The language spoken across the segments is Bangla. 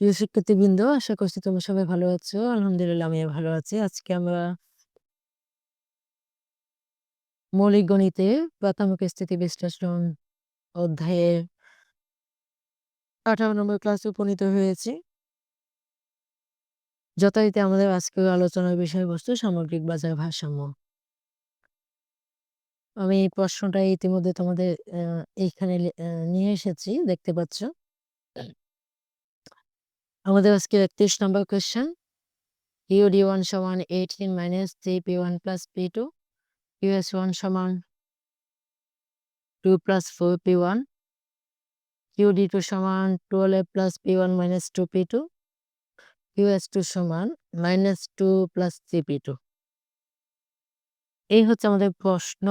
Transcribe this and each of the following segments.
প্রিয় শিক্ষার্থীবৃন্দ, আশা করছি তোমরা সবাই ভালো আছো। আলহামদুলিল্লাহ আমিও ভালো আছি। আজকে আমরা মৌলিক গণিতে প্রাথমিক স্থিতি বিশ্লেষণ অধ্যায়ের 18 নম্বর ক্লাসে উপনীত হয়েছি। যথারীতি আমাদের আজকের আলোচনার বিষয়বস্তু সামগ্রিক বাজার ভারসাম্য। আমি এই প্রশ্নটা ইতিমধ্যে তোমাদের এইখানে নিয়ে এসেছি, দেখতে পাচ্ছ। আমাদের আজকে 31 নম্বর কোয়েশ্চেন। QD1 সমান 18 minus 3P1 plus P2, QS1 সমান 2 প্লাস 4P1, QD2 সমান 12 plus P1 minus 2P2, QS2 সমান মাইনাস 2 প্লাস 3P2। এই হচ্ছে আমাদের প্রশ্ন।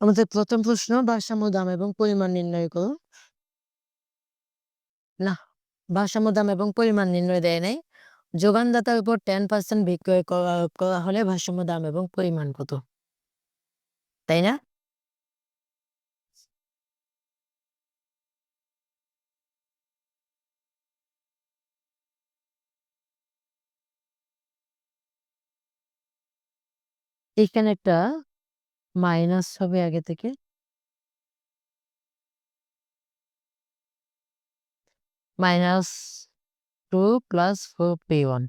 আমাদের প্রথম প্রশ্ন, ভারসাম্য দাম এবং পরিমাণ নির্ণয় করো। না, ভারসাম্য দাম এবং পরিমাণ নির্ণয় দেয় নাই। যোগানদাতার উপর 10% বিক্রয় করা হলে ভারসাম্য দাম এবং পরিমাণ কত, তাই না? এখানে একটা মাইনাস হবে আগে থেকে। Minus 2 plus 4P1।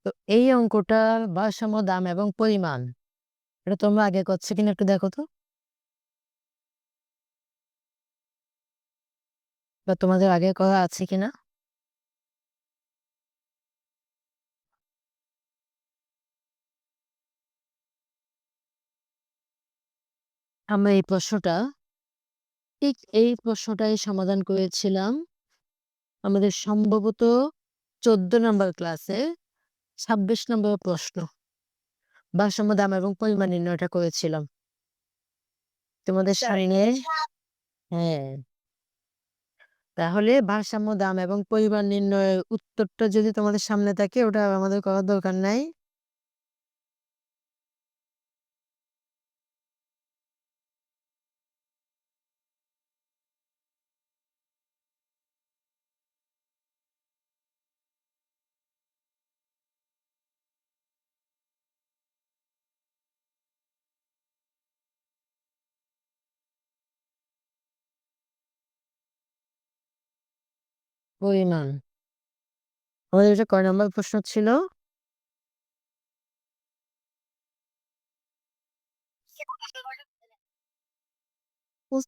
তো এই অঙ্কটার ভারসাম্য দাম এবং পরিমাণ, এটা তোমরা আগে করছো কিনা একটু দেখো তো, বা তোমাদের আগে করা আছে কিনা। আমরা এই প্রশ্নটা ঠিক এই প্রশ্নটাই সমাধান করেছিলাম আমাদের সম্ভবত 14 নম্বর ক্লাসে 26 নম্বর প্রশ্ন। ভারসাম্য দাম এবং পরিমাণ নির্ণয়টা করেছিলাম তোমাদের সামনে। হ্যাঁ, তাহলে ভারসাম্য দাম এবং পরিমাণ নির্ণয়ের উত্তরটা যদি তোমাদের সামনে থাকে, ওটা আমাদের করার দরকার নাই। পরিমাণ, আমাদের এটা কয় নম্বর প্রশ্ন ছিল? উস-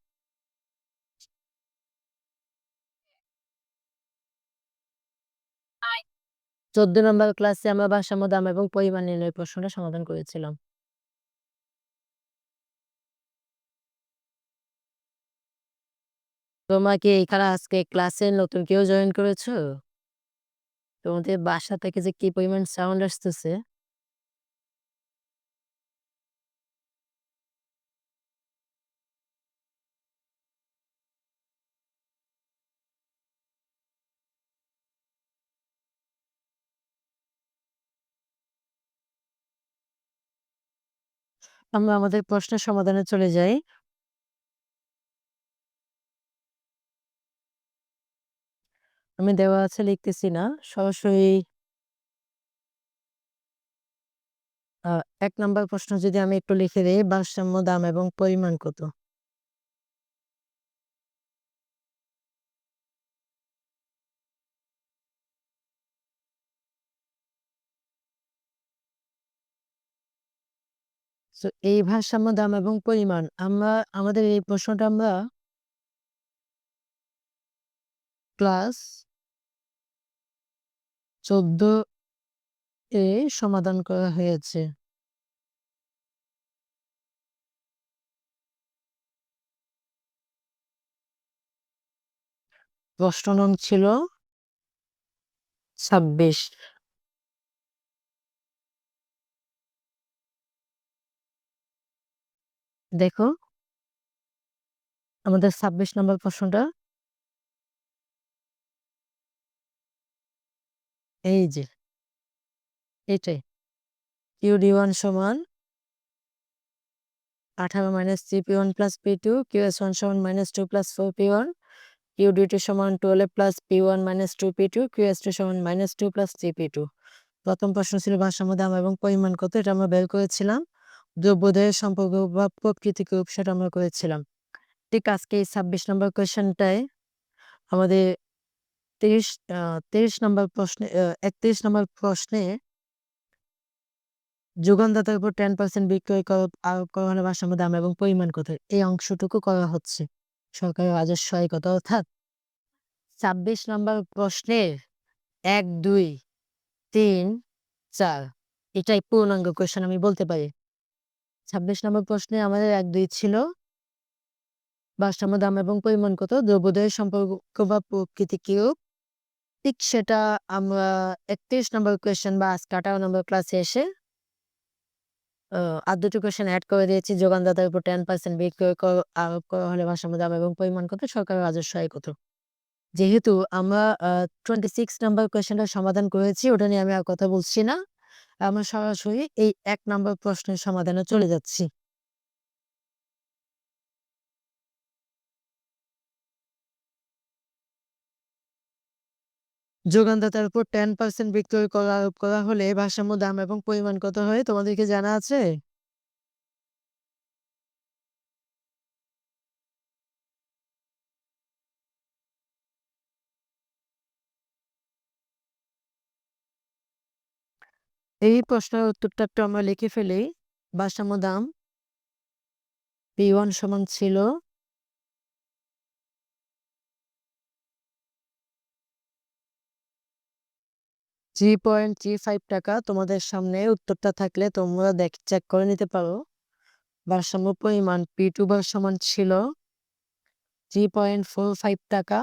14 নম্বর ক্লাসে আমরা ভারসাম্য দাম এবং পরিমাণ নির্ণয় প্রশ্নটা সমাধান করেছিলাম। তোমরা কি এখানে আজকে ক্লাসে নতুন কেউ জয়েন করেছো? তোমাদের বাসা থেকে যে কি পরিমাণ সাউন্ড আসতেছে! আমরা আমাদের প্রশ্নের সমাধানে চলে যাই। আমি দেওয়া আছে লিখতেছি না, সরাসরি 1 নম্বর প্রশ্ন যদি আমি একটু লিখে দিই, ভারসাম্য দাম এবং পরিমাণ কত। তো এই ভারসাম্য দাম এবং পরিমাণ আমাদের এই প্রশ্নটা আমরা ক্লাস 14 এ সমাধান করা হয়েছে। প্রশ্ন নং ছিল 26। দেখো আমাদের 26 নম্বর প্রশ্নটা এই যে এটাই QD1 সমান 18 - 3P1 + P2, QS1 সমান -2 + 4P1, QD2 সমান 12 + P1 - 2P2, QS2 সমান -2 + 3P2। প্রথম প্রশ্ন ছিল ভারসাম্য দাম এবং পরিমাণ কত, এটা আমরা বের করেছিলাম। দ্রব্যদ্বয়ের সম্পর্ক বা প্রকৃতিক রূপ সেটা আমরা করেছিলাম। ঠিক আজকে এই 26 নম্বর কোয়েশ্চেনটায় আমাদের 31 নম্বর প্রশ্নে 31 নম্বর প্রশ্নে যোগানদাতার উপর 10% বিক্রয় আরোপ করা হলে ভারসাম্য দাম এবং পরিমাণ কত, এই অংশটুকু করা হচ্ছে। সরকারের রাজস্ব আয় কত, অর্থাৎ 26 নম্বর প্রশ্নের 1, 2, 3, 4 এটাই পূর্ণাঙ্গ কোয়েশ্চেন আমি বলতে পারি। 26 নম্বর প্রশ্নে আমাদের 1, 2 ছিল ভারসাম্য দাম এবং পরিমাণ কত, দ্রব্যদ্বয়ের সম্পর্ক বা প্রকৃতি কিরূপ। ঠিক সেটা আমরা 31 নম্বর কোয়েশ্চেন বা আজকে 18 নম্বর ক্লাসে এসে আর দুটো কোয়েশ্চেন এড করে দিয়েছি। যোগানদাতার উপর 10% বিক্রয় কর আরোপ করা হলে ভারসাম্য দাম এবং পরিমাণ কত, সরকারের রাজস্ব আয় কত। যেহেতু আমরা 26 নাম্বার কোয়েশ্চেনটা সমাধান করেছি, ওটা নিয়ে আমি আর কথা বলছি না। আমরা সরাসরি এই 1 নাম্বার প্রশ্নের সমাধানে চলে যাচ্ছি। যোগানদাতার উপর 10% বিক্রয় কর আরোপ করা হলে ভারসাম্য দাম এবং পরিমাণ কত হয়, তোমাদের কি জানা আছে? এই প্রশ্নের উত্তরটা একটু আমরা লিখে ফেলি। ভারসাম্য দাম P1 সমান ছিল 3.35 টাকা। তোমাদের সামনে উত্তরটা থাকলে তোমরা চেক করে নিতে পারো। ভারসাম্য পরিমাণ P2 বার সমান ছিল 3.45 টাকা।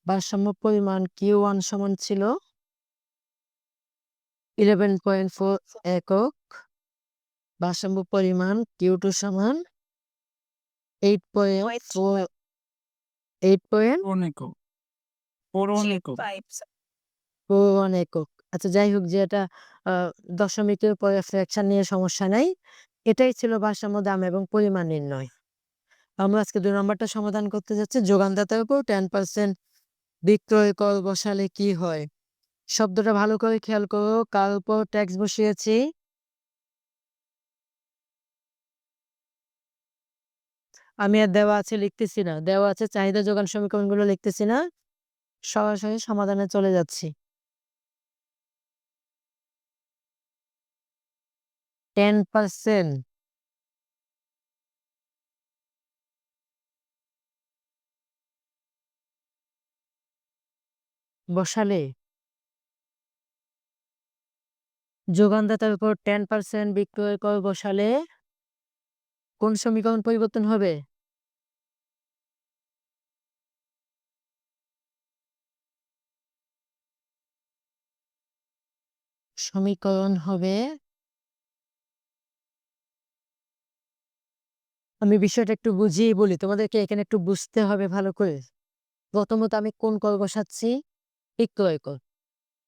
ভারসাম্য পরিমাণ Q1 সমান ছিল 11.4 একক। ভারসাম্য পরিমাণ Q2 সমান 8.4 8.41 একক। আচ্ছা যাই হোক, যে এটা দশমিকের পরে ফ্র্যাকশন নিয়ে সমস্যা নাই। এটাই ছিল ভারসাম্য দাম এবং পরিমাণ নির্ণয়। আমরা আজকে 2 নম্বরটা সমাধান করতে যাচ্ছি। যোগানদাতার উপর 10% বিক্রয় কর বসালে কি হয়? শব্দটা ভালো করে খেয়াল করো। কার উপর ট্যাক্স বসিয়েছি? আমি আর দেওয়া আছে লিখতেছি না। দেওয়া আছে চাহিদা যোগান সমীকরণগুলো লিখতেছি না। সরাসরি সমাধানে চলে যাচ্ছি। 10% বসালে যোগানদাতার উপর 10% বিক্রয় কর বসালে কোন সমীকরণ পরিবর্তন হবে? সমীকরণ হবে, আমি বিষয়টা একটু বুঝিয়ে বলি। তোমাদেরকে এখানে একটু বুঝতে হবে ভালো করে। প্রথমত আমি কোন কর বসাচ্ছি? বিক্রয় কর।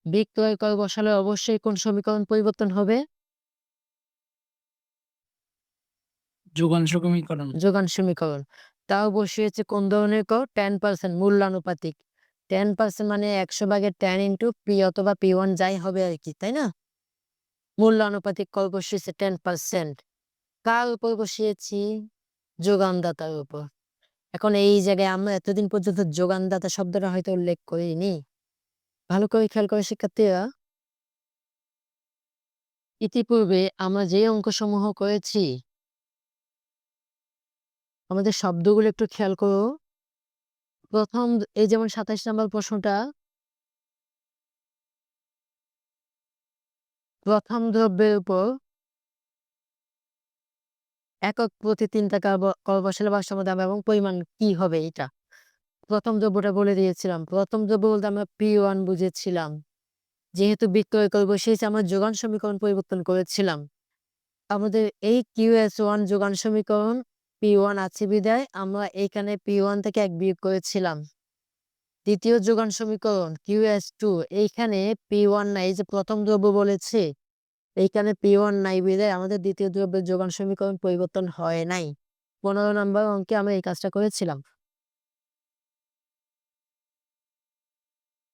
বিক্রয় কর বসালে অবশ্যই কোন সমীকরণ পরিবর্তন হবে? যোগান সমীকরণ। তাও বসিয়েছে কোন ধরনের কর? 10% মূল্যানুপাতিক। 10% মানে 100 ভাগের 10 ইনটু P অথবা P1 যাই হবে আরকি, তাই না? মূল্যানুপাতিক কর বসিয়েছে 10%। কার উপর বসিয়েছি? যোগানদাতার উপর। এখন এই জায়গায় আমরা এতদিন পর্যন্ত যোগানদাতা শব্দটা হয়তো উল্লেখ করিনি। ভালো করে খেয়াল করো শিক্ষার্থীরা। ইতিপূর্বে আমরা যে অঙ্কসমূহ করেছি, আমাদের শব্দগুলো একটু খেয়াল করো। প্রথম এই যেমন ২৭ নম্বর প্রশ্নটা, প্রথম দ্রব্যের উপর একক প্রতি ৩ টাকা কর বসালে ভারসাম্য দাম এবং পরিমাণ কি হবে এটা। প্রথম দ্রব্যটা বলে দিয়েছিলাম। প্রথম দ্রব্য বলতে আমরা P1 বুঝেছিলাম। যেহেতু বিক্রয় কর বসিয়েছি আমরা যোগান সমীকরণ পরিবর্তন করেছিলাম। আমাদের এই QS1 যোগান সমীকরণ P1 আছে বিধায় আমরা এখানে P1 থেকে ১ বিয়োগ করেছিলাম। দ্বিতীয় যোগান সমীকরণ QS2 এইখানে P1 নাই, এই যে প্রথম দ্রব্য বলেছে এইখানে P1 নাই বিধায় আমাদের দ্বিতীয় দ্রব্যের যোগান সমীকরণ পরিবর্তন হয় নাই। ১৫ নম্বর অঙ্কে আমরা এই কাজটা করেছিলাম।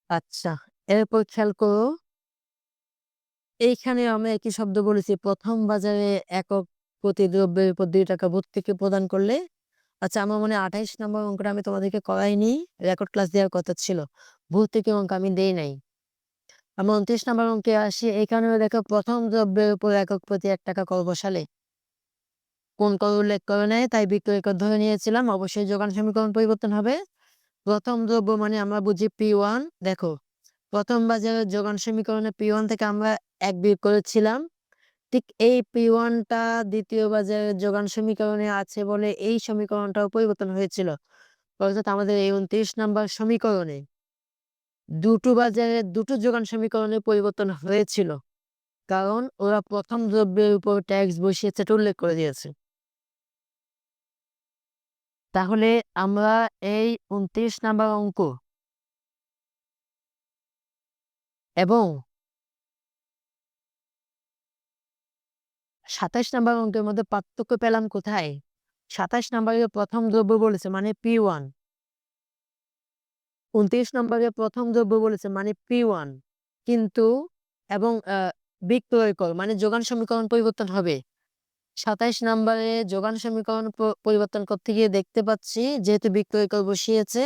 আচ্ছা, এরপর খেয়াল করো, এইখানে আমরা একই শব্দ বলেছি প্রথম বাজারে একক প্রতি দ্রব্যের উপর ২ টাকা ভর্তুকি প্রদান করলে। আচ্ছা, আমার মনে হয় ২৮ নম্বর অঙ্কটা আমি তোমাদেরকে করাইনি, রেকর্ড ক্লাস দেওয়ার কথা ছিল। ভর্তুকি অঙ্ক আমি দেই নাই। আমরা ২৯ নম্বর অঙ্কে আসি। এখানেও দেখো প্রথম দ্রব্যের উপর একক প্রতি ১ টাকা কর বসালে কোন কর উল্লেখ করে নাই, তাই বিক্রয় কর ধরে নিয়েছিলাম। অবশ্যই যোগান সমীকরণ পরিবর্তন হবে। প্রথম দ্রব্য মানে আমরা বুঝি P1। দেখো প্রথম বাজারের যোগান সমীকরণে P1 থেকে আমরা ১ বিয়োগ করেছিলাম। ঠিক এই P1 টা দ্বিতীয় বাজারের যোগান সমীকরণে আছে বলে এই সমীকরণটাও পরিবর্তন হয়েছিল। অর্থাৎ আমাদের এই ২৯ নাম্বার সমীকরণে দুটো বাজারের দুটো যোগান সমীকরণে পরিবর্তন হয়েছিল। কারণ ওরা প্রথম দ্রব্যের উপর ট্যাক্স বসিয়েছে, এটা উল্লেখ করে দিয়েছে। তাহলে আমরা এই ২৯ নাম্বার অঙ্ক এবং ২৭ নাম্বার অঙ্কের মধ্যে পার্থক্য পেলাম কোথায়? ২৭ নাম্বারে প্রথম দ্রব্য বলেছে মানে P1, ২৯ নম্বরে প্রথম দ্রব্য বলেছে মানে P1 কিন্তু এবং বিক্রয় কর মানে যোগান সমীকরণ পরিবর্তন হবে। ২৭ নম্বরে যোগান সমীকরণ পরিবর্তন করতে গিয়ে দেখতে পাচ্ছি যেহেতু বিক্রয় কর বসিয়েছে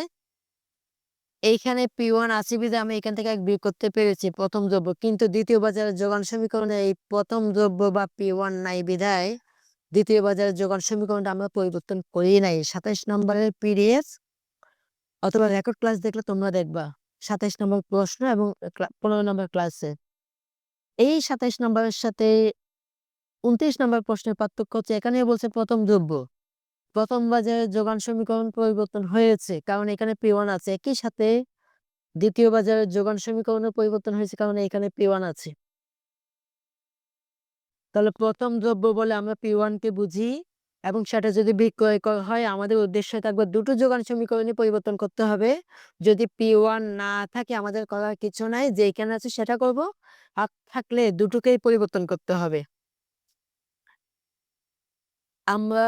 এইখানে P1 আছে বিধায় আমি এখান থেকে ১ বিয়োগ করতে পেরেছি প্রথম দ্রব্য, কিন্তু দ্বিতীয় বাজারের যোগান সমীকরণে এই প্রথম দ্রব্য বা P1 নাই বিধায় দ্বিতীয় বাজারের যোগান সমীকরণটা আমরা পরিবর্তন করি নাই। ২৭ নম্বরের PDF অথবা রেকর্ড ক্লাস দেখলে তোমরা দেখবা ২৭ নম্বর প্রশ্ন এবং ১৫ নম্বর ক্লাসে। এই ২৭ নম্বরের সাথে ২৯ নম্বর প্রশ্নের পার্থক্য হচ্ছে এখানে বলছে প্রথম দ্রব্য। প্রথম বাজারের যোগান সমীকরণ পরিবর্তন হয়েছে কারণ এখানে P1 আছে। একই সাথে দ্বিতীয় বাজারের যোগান সমীকরণও পরিবর্তন হয়েছে কারণ এখানে P1 আছে। তাহলে প্রথম দ্রব্য বলে আমরা P1 কে বুঝি এবং সেটা যদি বিক্রয় কর হয় আমাদের উদ্দেশ্য থাকবে দুটো যোগান সমীকরণই পরিবর্তন করতে হবে। যদি P1 না থাকে আমাদের করার কিছু নাই, যেখানে আছে সেটা করব, আর থাকলে দুটোকেই পরিবর্তন করতে হবে। আমরা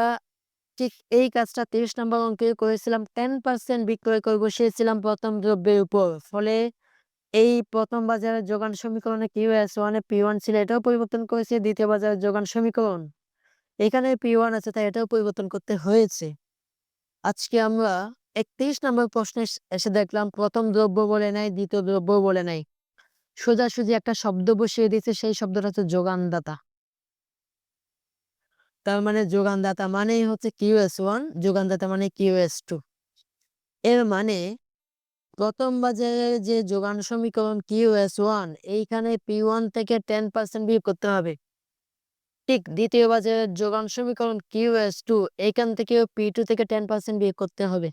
ঠিক এই কাজটা ৩০ নম্বর অঙ্কে করেছিলাম। 10% বিক্রয় কর বসিয়েছিলাম প্রথম দ্রব্যের উপর। ফলে এই প্রথম বাজারের যোগান সমীকরণে QS1 এ P1 ছিল, এটাও পরিবর্তন করেছি। দ্বিতীয় বাজারের যোগান সমীকরণ এখানে P1 আছে তাই এটাও পরিবর্তন করতে হয়েছে। আজকে আমরা ৩১ নম্বর প্রশ্নে এসে দেখলাম প্রথম দ্রব্য বলে নাই, দ্বিতীয় দ্রব্য বলে নাই, সোজাসুজি একটা শব্দ বসিয়ে দিয়েছে, সেই শব্দটা হচ্ছে যোগানদাতা। তার মানে যোগানদাতা মানেই হচ্ছে QS1, যোগানদাতা মানে QS2। এর মানে প্রথম বাজারের যে যোগান সমীকরণ QS1 এইখানে P1 থেকে 10% বিয়োগ করতে হবে। ঠিক দ্বিতীয় বাজারের যোগান সমীকরণ QS2 এইখান থেকেও P2 থেকে 10% বিয়োগ করতে হবে।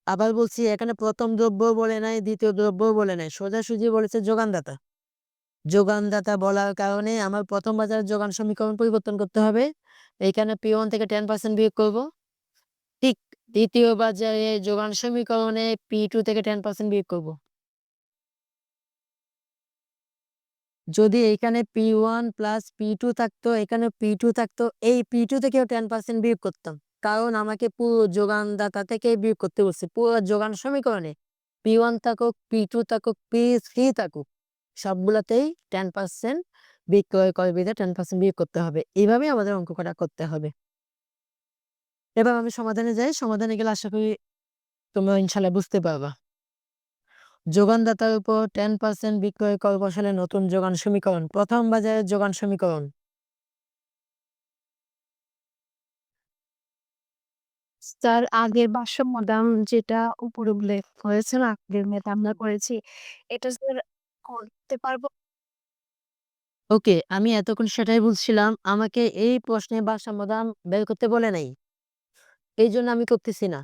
আবার বলছি এখানে প্রথম দ্রব্য বলে নাই, দ্বিতীয় দ্রব্য বলে নাই, সোজাসুজি বলেছে যোগানদাতা। যোগানদাতা বলার কারণে আমার প্রথম বাজারের যোগান সমীকরণ পরিবর্তন করতে হবে। এইখানে P1 থেকে 10% বিয়োগ করব। ঠিক দ্বিতীয় বাজারে যোগান সমীকরণে P2 থেকে 10% বিয়োগ করব। যদি এইখানে P1 প্লাস P2 থাকতো, এখানে P2 থাকতো, এই P2 থেকেও 10% বিয়োগ করতাম। কারণ আমাকে পুরো যোগানদাতা থেকেই বিয়োগ করতে বলছে। পুরো যোগান সমীকরণে P1 থাকুক, P2 থাকুক, P3 থাকুক, সবগুলাতেই 10% বিক্রয় কর বিধায় 10% বিয়োগ করতে হবে। এইভাবেই আমাদের অঙ্ক করা করতে হবে। এবার আমি সমাধানে যাই। সমাধানে গেলে আশা করি তোমরা ইনশাআল্লাহ বুঝতে পারবা। যোগানদাতার উপর 10% বিক্রয় কর বসালে নতুন যোগান সমীকরণ। প্রথম বাজারের যোগান সমীকরণ। স্যার আগের ভারসাম্য দাম যেটা উপরে উল্লেখ হয়েছে না, আগের মেয়াদে আমরা করেছি। এটা স্যার করতে পারবো? ওকে, আমি এতক্ষণ সেটাই বলছিলাম। আমাকে এই প্রশ্নে ভারসাম্য দাম বের করতে বলে নাই। এইজন্য আমি করতেছি না।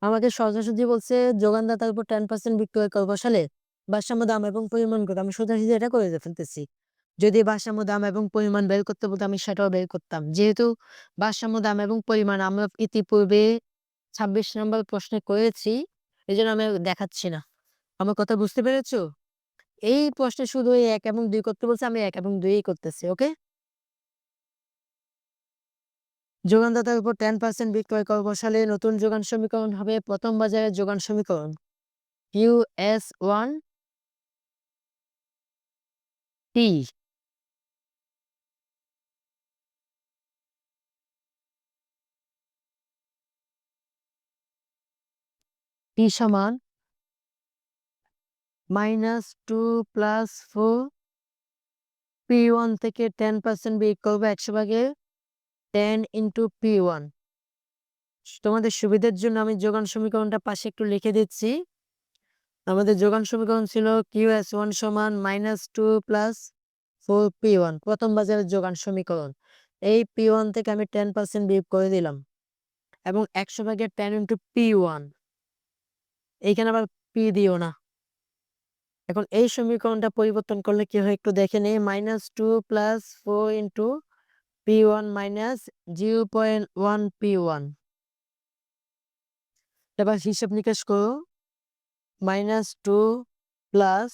আমাকে সোজাসুজি বলছে যোগানদাতার উপর 10% বিক্রয় কর বসালে ভারসাম্য দাম এবং পরিমাণ কত। আমি সোজাসুজি এটা করে ফেলতেছি। যদি ভারসাম্য দাম এবং পরিমাণ বের করতে বলতো আমি সেটাও বের করতাম। যেহেতু ভারসাম্য দাম এবং পরিমাণ আমরা ইতিপূর্বে ২৬ নম্বর প্রশ্নে করেছি, এজন্য আমি আর দেখাচ্ছি না। আমার কথা বুঝতে পেরেছো? এই প্রশ্নে শুধু এই ১ এবং ২ করতে বলছে, আমি ১ এবং ২ ই করতেছি। ওকে? যোগানদাতার উপর 10% বিক্রয় কর বসালে নতুন যোগান সমীকরণ হবে প্রথম বাজারের যোগান সমীকরণ। QS1 T সমান -2 + 4 P1 থেকে 10% বিয়োগ করবো ১০০ ভাগে 10 × P1। তোমাদের সুবিধার জন্য আমি যোগান সমীকরণটা পাশে একটু লিখে দিচ্ছি। আমাদের যোগান সমীকরণ ছিল QS1 সমান -2 + 4 P1 প্রথম বাজারের যোগান সমীকরণ। এই P1 থেকে আমি 10% বিয়োগ করে দিলাম এবং ১০০ ভাগে 10 × P1। এইখানে আবার P দিও না। এখন এই সমীকরণটা পরিবর্তন করলে কি হয় একটু দেখে নেই। -2 + 4 × P1 - 0.1 P1। এবার হিসাব নিকাশ করো। -2 +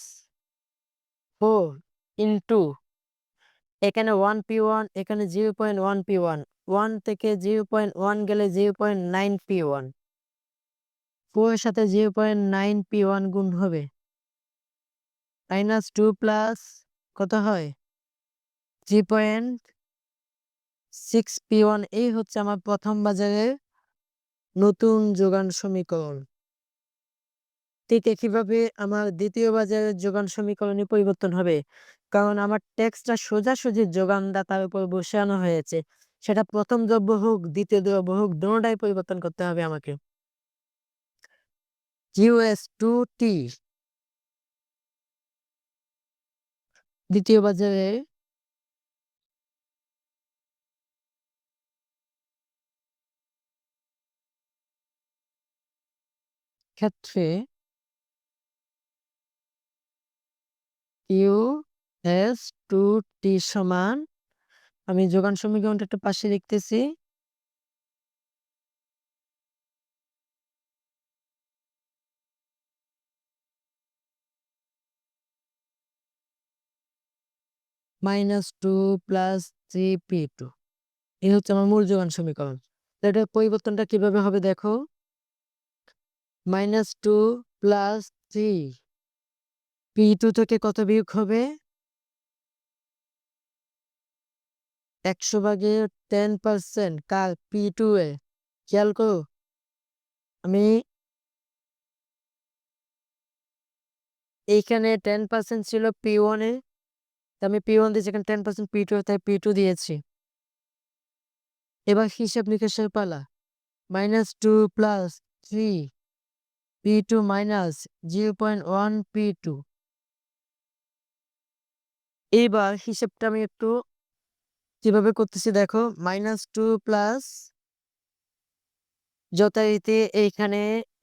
4 × এখানে 1 P1, এখানে 0.1 P1। 1 থেকে 0.1 গেলে 0.9 P1। 4 এর সাথে 0.9 P1 গুণ হবে। -2 প্লাস কত হয়? 3.6 P1। এই হচ্ছে আমার প্রথম বাজারের নতুন যোগান সমীকরণ। ঠিক একইভাবে আমার দ্বিতীয় বাজারের যোগান সমীকরণে পরিবর্তন হবে। কারণ আমার ট্যাক্সটা সোজাসুজি যোগানদাতার উপর বসানো হয়েছে। সেটা প্রথম দ্রব্য হোক, দ্বিতীয় দ্রব্য হোক, দোনোটাই পরিবর্তন করতে হবে আমাকে। QS2T দ্বিতীয় বাজারের ক্ষেত্রে QS2T সমান, আমি যোগান সমীকরণটা একটু পাশে লিখতেছি। -2 + 3P2। এই হচ্ছে আমার মূল যোগান সমীকরণ। তো এটার পরিবর্তনটা কিভাবে হবে দেখো। -2 + 3 P2 থেকে কত বিয়োগ হবে? ১০০ ভাগে 10% কার? P2 এ। খেয়াল করো। আমি এইখানে 10% ছিল P1 এ। আমি P1 দিয়েছি, এখানে 10% P2 তাই P2 দিয়েছি। এবার হিসাব নিকাশের পালা। -2 + 3 P2 - 0.1 P2। এইবার হিসাবটা আমি একটু কিভাবে করতেছি দেখো। -2 প্লাস যথারীতি এইখানে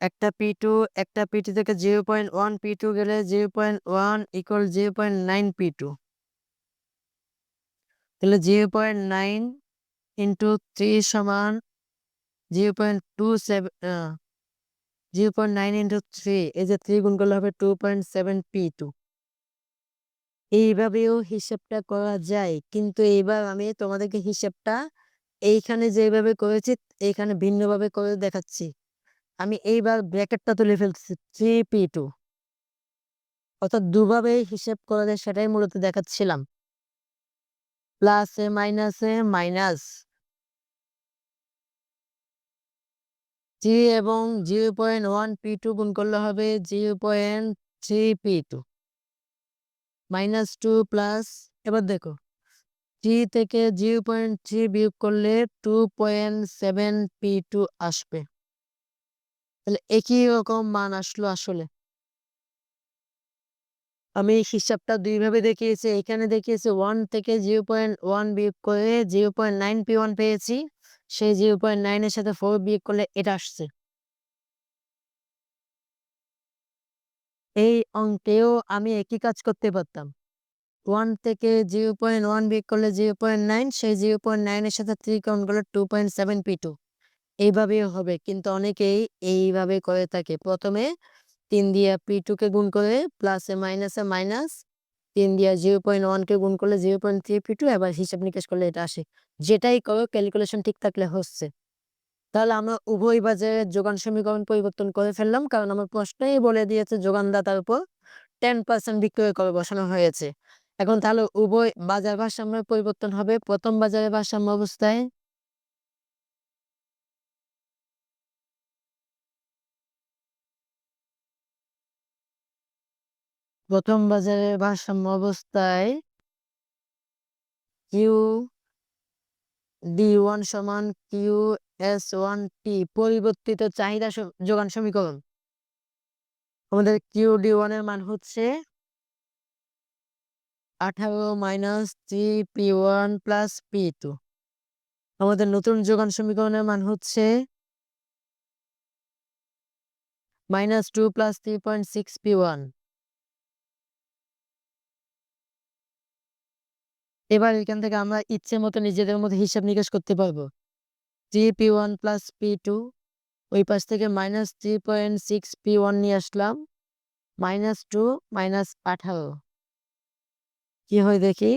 একটা P2 একটা P2 থেকে 0.1 P2 গেলে 0.1 = 0.9 P2। তাহলে 0.9 × 3 সমান 0.27 0.9 × 3, এই যে 3 গুণ করলে হবে 2.7 P2। এইভাবেও হিসাবটা করা যায়, কিন্তু এইবার আমি তোমাদেরকে হিসাবটা এইখানে যেভাবে করেছি এইখানে ভিন্নভাবে করে দেখাচ্ছি। আমি এইবার ব্র্যাকেটটা তুলে ফেলছি 3P2, অর্থাৎ দুভাবে হিসাব করা যায় সেটাই মূলত দেখাচ্ছিলাম। প্লাসে মাইনাসে মাইনাস জি এবং 0.1 p2 গুণ করলে হবে 0.3 p2 -2 প্লাস এবার দেখো জি থেকে 0.3 বিয়োগ করলে 2.7 p2 আসবে। তাহলে একই রকম মান আসলো আসলে। আমি এই হিসাবটা ২ ভাবে দেখিয়েছি। এখানে দেখিয়েছি 1 থেকে 0.1 বিয়োগ করে 0.9 p1 পেয়েছি। সেই 0.9 এর সাথে 4 বিয়োগ করলে এটা আসছে। এই অঙ্কেও আমি একই কাজ করতে পারতাম। 1 থেকে 0.1 বিয়োগ করলে 0.9 সেই 0.9 এর সাথে 3 কাউন্ট করলে 2.7 p2 এইভাবেও হবে। কিন্তু অনেকেই এইভাবে করে থাকে। ১ম এ ৩ দিয়ে p2 কে গুণ করে প্লাসে মাইনাসে মাইনাস ৩ দিয়ে 0.1 কে গুণ করলে 0.3p2 এবার হিসাব নিকাশ করলে এটা আসে। যেটাই করো ক্যালকুলেশন ঠিক থাকলে হচ্ছে। তাহলে আমরা উভয় বাজারের যোগান সমীকরণ পরিবর্তন করে ফেললাম। কারণ আমার প্রশ্নেই বলে দিয়েছে যোগানদাতার উপর 10% বিক্রয় কর বসানো হয়েছে। এখন তাহলে উভয় বাজার ভারসাম্যের পরিবর্তন হবে। ১ম বাজারের ভারসাম্য অবস্থায় ১ম বাজারের ভারসাম্য অবস্থায় QD1 সমান QS1T পরিবর্তিত চাহিদা যোগান সমীকরণ। আমাদের QD1 এর মান হচ্ছে 18 মাইনাস 3p1 প্লাস p2। আমাদের নতুন যোগান সমীকরণের মান হচ্ছে -2 প্লাস 3.6p1। এবার এখান থেকে আমরা ইচ্ছে মতো নিজেদের মধ্যে হিসাব নিকাশ করতে পারবো। 3p1 প্লাস p2 ওই পাশ থেকে -3.6p1 নিয়ে আসলাম। -2 -18 কি হয় দেখি?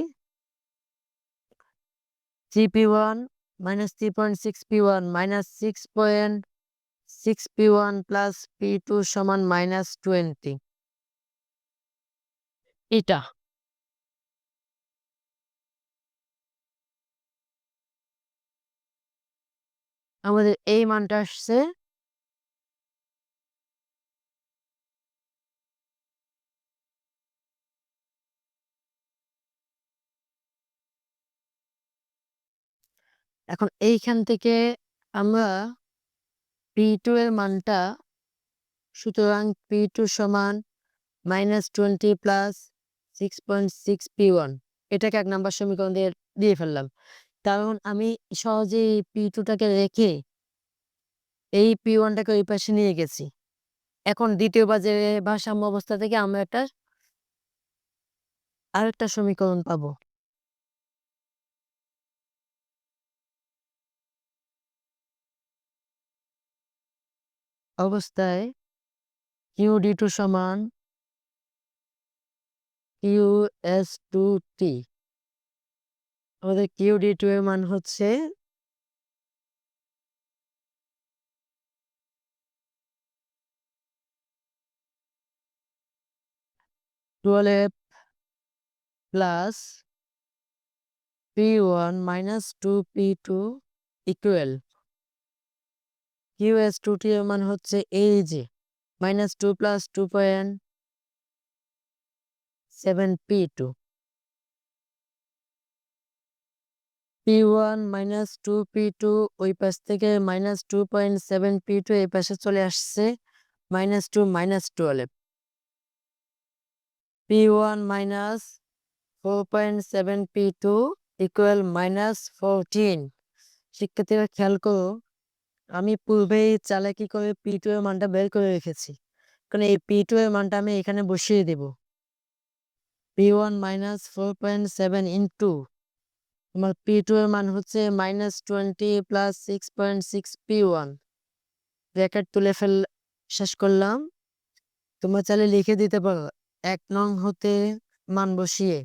3p1 -3.6p1 -6.6p1 plus p2 সমান -20 এটা। আমাদের এই মানটা আসছে এখন এইখান থেকে আমরা p2 এর মানটা সুতরাং p2 সমান -20 প্লাস 6.6p1 এটাকে ১ নাম্বার সমীকরণ দিয়ে ফেললাম। কারণ আমি সহজেই p2 টাকে রেখে এই p1 টাকে ওই পাশে নিয়ে গেছি। এখন দ্বিতীয় বাজারে ভারসাম্য অবস্থা থেকে আমরা আরেকটা সমীকরণ পাবো। অবস্থায় QD2 সমান QS2T। আমাদের QD2 এর মান হচ্ছে 12 plus p1 minus 2p2 equal QS2T এর মান হচ্ছে এই যে -2 plus 2.7p2 p1 minus 2p2 ওই পাশ থেকে -2.7p2 এই পাশে চলে আসছে -2 -12 p1 মাইনাস 4.7p2 ইকুয়াল -14। শিক্ষার্থীরা খেয়াল করো আমি পূর্বেই চালাকি করে p2 এর মানটা বের করে রেখেছি। কারণ এই p2 এর মানটা আমি এখানে বসিয়ে দেব। p1 মাইনাস 4.7 ইন্টু আমার p2 এর মান হচ্ছে -20 প্লাস 6.6p1 ব্র্যাকেট তুলে শেষ করলাম। তোমরা চাইলে লিখে দিতে পারো ১ নং হতে মান বসিয়ে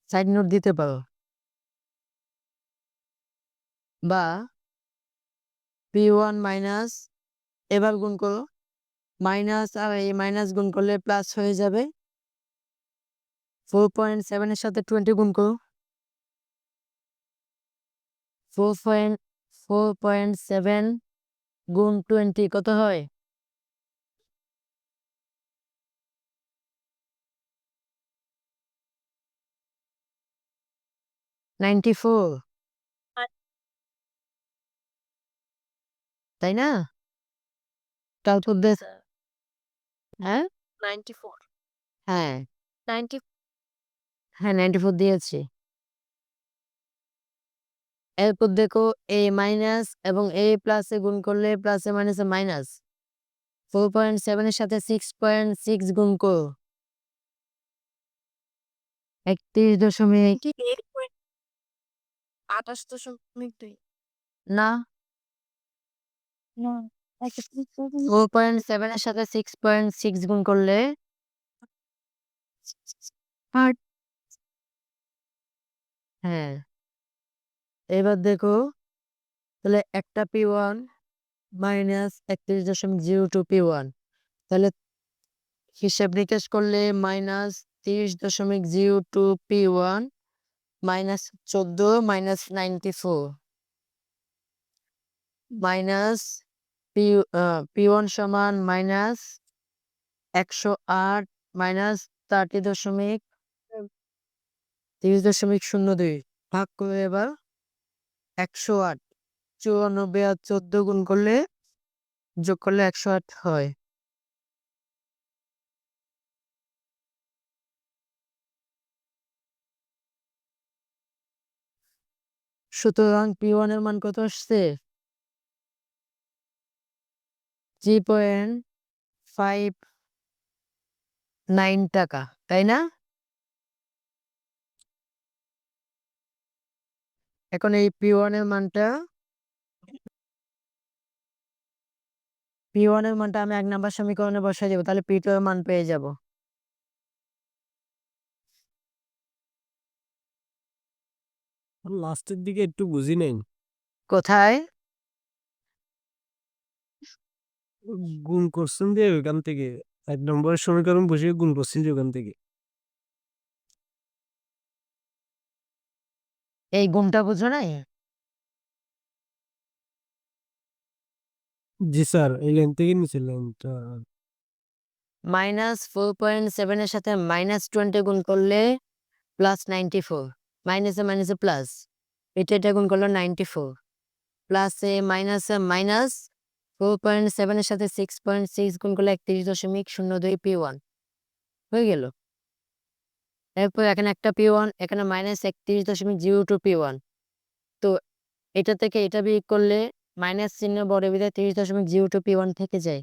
সাইড নোট দিতে পারো বা p1 মাইনাস এবার গুণ করো মাইনাস আর এই মাইনাস গুণ করলে প্লাস হয়ে যাবে 4.7 এর সাথে 20 গুণ করো 4.7 গুণ 20 কত হয়? 94 তাই না? তারপর হ্যাঁ? 94 হ্যাঁ, 90 হ্যাঁ 94 দিয়েছি। এরপর দেখো a মাইনাস এবং a প্লাসে গুণ করলে প্লাসে মাইনাসে মাইনাস। 4.7 এর সাথে 6.6 গুণ করো। 31 28.2 না, না 4.7 এর সাথে 6.6 গুণ করলে আট হ্যাঁ, এবার দেখো তাহলে একটা P1 মাইনাস 31.02 P1 তাহলে হিসাব নিকাশ করলে minus 30.02 P1 minus 14 minus 94 minus P1 সমান মাইনাস 108 মাইনাস 30.02 ভাগ করে এবার 108 94 আর 14 গুণ করলে যোগ করলে 108 হয়। সুতরাং P1 এর মান কত আসছে? 3.59 টাকা তাই না? এখন এই P1 এর মানটা আমি 1 নাম্বার সমীকরণে বসায় দেব। তাহলে P2 এর মান পেয়ে যাব। লাস্টের দিকে একটু বুঝি নাই। কোথায়? গুণ করছেন যে ওইখান থেকে 1 নম্বরের সমীকরণ বসিয়ে গুণ করছেন যে ওখান থেকে। এই গুণটা বুঝো নাই? জি স্যার, এই লাইন থেকে নিচের লাইনটা। -4.7 এর সাথে -20 গুণ করলে +94 মাইনাসে মাইনাসে প্লাস। এটা গুণ করলে 94 প্লাসে মাইনাসে মাইনাস 4.7 এর সাথে 6.6 গুণ করলে 31.02 P1 হয়ে গেল। এরপর এখানে একটা P1 এখানে -31.02 P1 তো এটা থেকে এটা বিয়োগ করলে মাইনাস চিহ্ন বড় বিধায় 30.02 P1 থেকে যায়।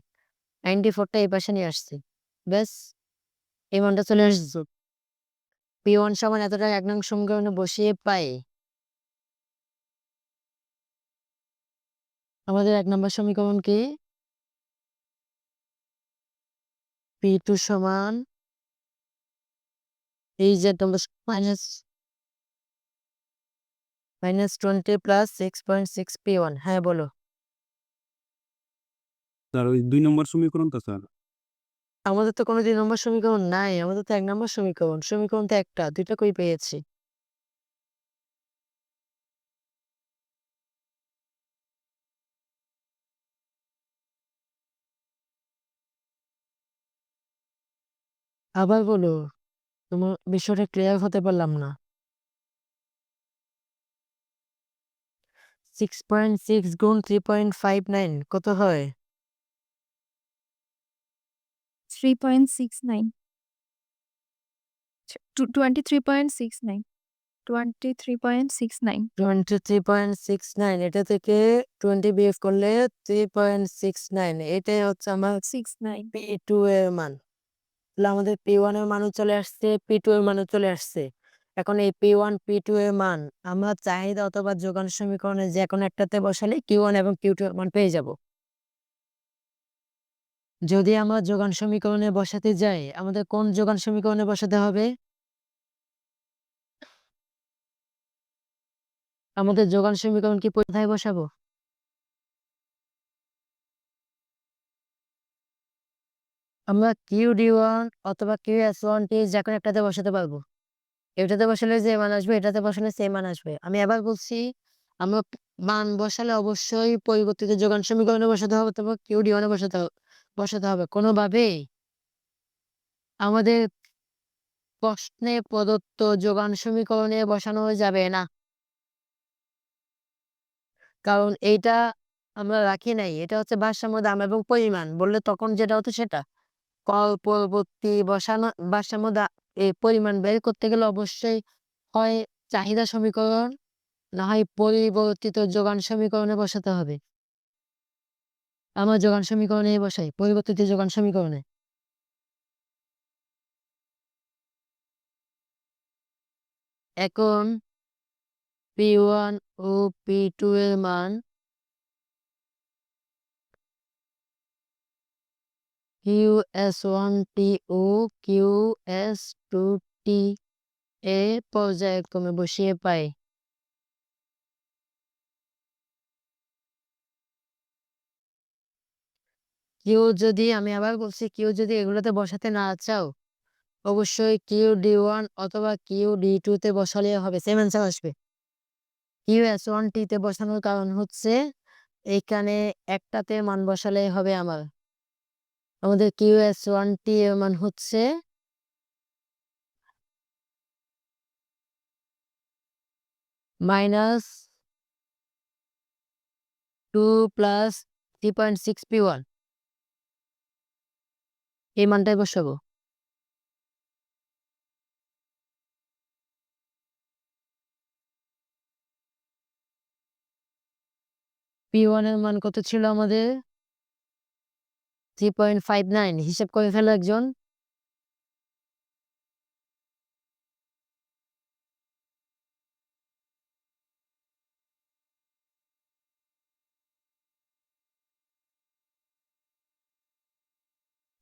94টা এই পাশে নিয়ে আসছি। ব্যাস এই মানটা চলে আসছে। P1 সমান এতটা 1 নং সমীকরণে বসিয়ে পাই আমাদের 1 নম্বর সমীকরণ কি? P2 সমান এই যে তোমরা -20 প্লাস 6.6 P1 হ্যাঁ বলো। স্যার ওই 2 নম্বর সমীকরণটা স্যার। আমাদের তো কোনো 2 নম্বর সমীকরণ নাই। আমাদের তো 1 নম্বর সমীকরণ। সমীকরণ তো একটা, 2টা কই পেয়েছি? আবার বলো। তোমার বিষয়টা ক্লিয়ার হতে পারলাম না। 6.6 গুণ 3.59 কত হয়? 3.69 23.69 23.69 23.69 এটা থেকে 20 বিয়োগ করলে 3.69 এটাই হচ্ছে আমার 69 P2 এর মান। তাহলে আমাদের P1 এর মানও চলে আসছে, P2 এর মানও চলে আসছে। এখন এই P1, P2 এর মান আমরা চাহিদা অথবা যোগান সমীকরণে যেকোনো একটাতে বসালে Q1 এবং Q2 এর মান পেয়ে যাব। যদি আমরা যোগান সমীকরণে বসাতে যাই, আমাদের কোন যোগান সমীকরণে বসাতে হবে? আমাদের যোগান সমীকরণ কি কোথায় বসাবো? আমরা QD1 অথবা QS1T যেকোনো একটাতে বসাতে পারবো। এটাতে বসালে যে মান আসবে, এটাতে বসালে সেম মান আসবে। আমি আবার বলছি, আমরা মান বসালে অবশ্যই পরিবর্তিত যোগান সমীকরণে বসাতে হবে অথবা QD1 এ বসাতে হবে। কোনোভাবেই আমাদের প্রশ্নে প্রদত্ত যোগান সমীকরণে বসানো যাবে না। কারণ এইটা আমরা রাখি নাই। এটা হচ্ছে ভারসাম্য দাম এবং পরিমাণ বললে তখন যেটা হতো সেটা। পরবর্তী ভারসাম্য এই পরিমাণ বের করতে গেলে অবশ্যই হয় চাহিদা সমীকরণ না হয় পরিবর্তিত যোগান সমীকরণে বসাতে হবে। আমরা যোগান সমীকরণে বসাই, পরিবর্তিত যোগান সমীকরণে। এখন P1 ও P2 এর মান QS1T ও QS2T এ পর্যায়ক্রমে বসিয়ে পাই। আমি আবার বলছি, কেউ যদি এগুলোতে বসাতে না চাও অবশ্যই QD1 অথবা QD2 তে বসালে হবে, সেম অ্যান্সার আসবে। QS1T তে বসানোর কারণ হচ্ছে এইখানে একটাতে মান বসালে হবে আমাদের QS1T এর মান হচ্ছে -2 + 3.6 P1 এই মানটাই বসাবো। P1 এর মান কত ছিল আমাদের? 3.59। হিসাব করে ফেলো একজন।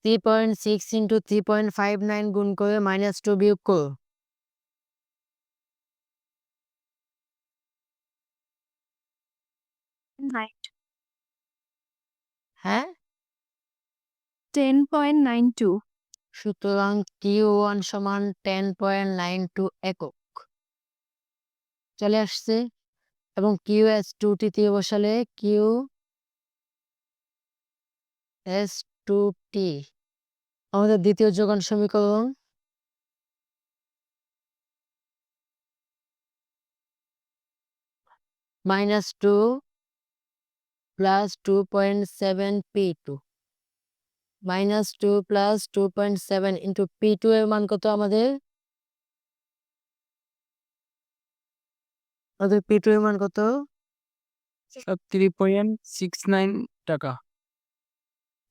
(3.6 × 3.59 গুণ করে -2 বিয়োগ করো। হ্যাঁ? 10.92 সুতরাং Q1 সমান 10.92 একক চলে আসছে এবং QS2T দিয়ে বসালে QS2T আমাদের দ্বিতীয় যোগান সমীকরণ। -2 + 2.7 P2 -2 + 2.7 × P2 এর মান কত আমাদের? P2 এর মান কত? 3.69 টাকা।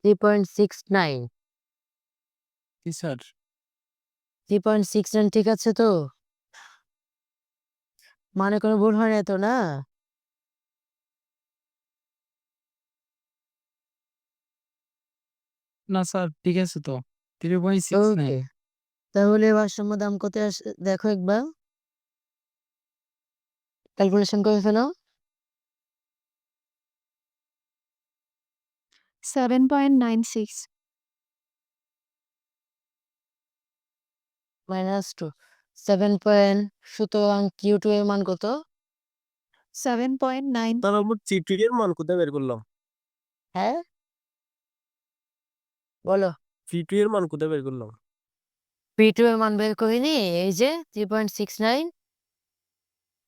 3.69। জি স্যার। 3.69 ঠিক আছে তো? মানে কোনো ভুল হয় না তো, না? না স্যার, ঠিক আছে তো। 3.69। ওকে, তাহলে ভারসাম্য দাম কত আসে দেখো একবার, ক্যালকুলেশন করে ফেলো। 7.96 -2 7 পয়েন্ট, সুতরাং Q2 এর মান কত? 7.9 তার উপর T2 এর মান কোথায় বের করলাম? হ্যাঁ বলো। P2 এর মান কোথায় বের করলাম? P2 এর মান বের করিনি, এই যে 3.69।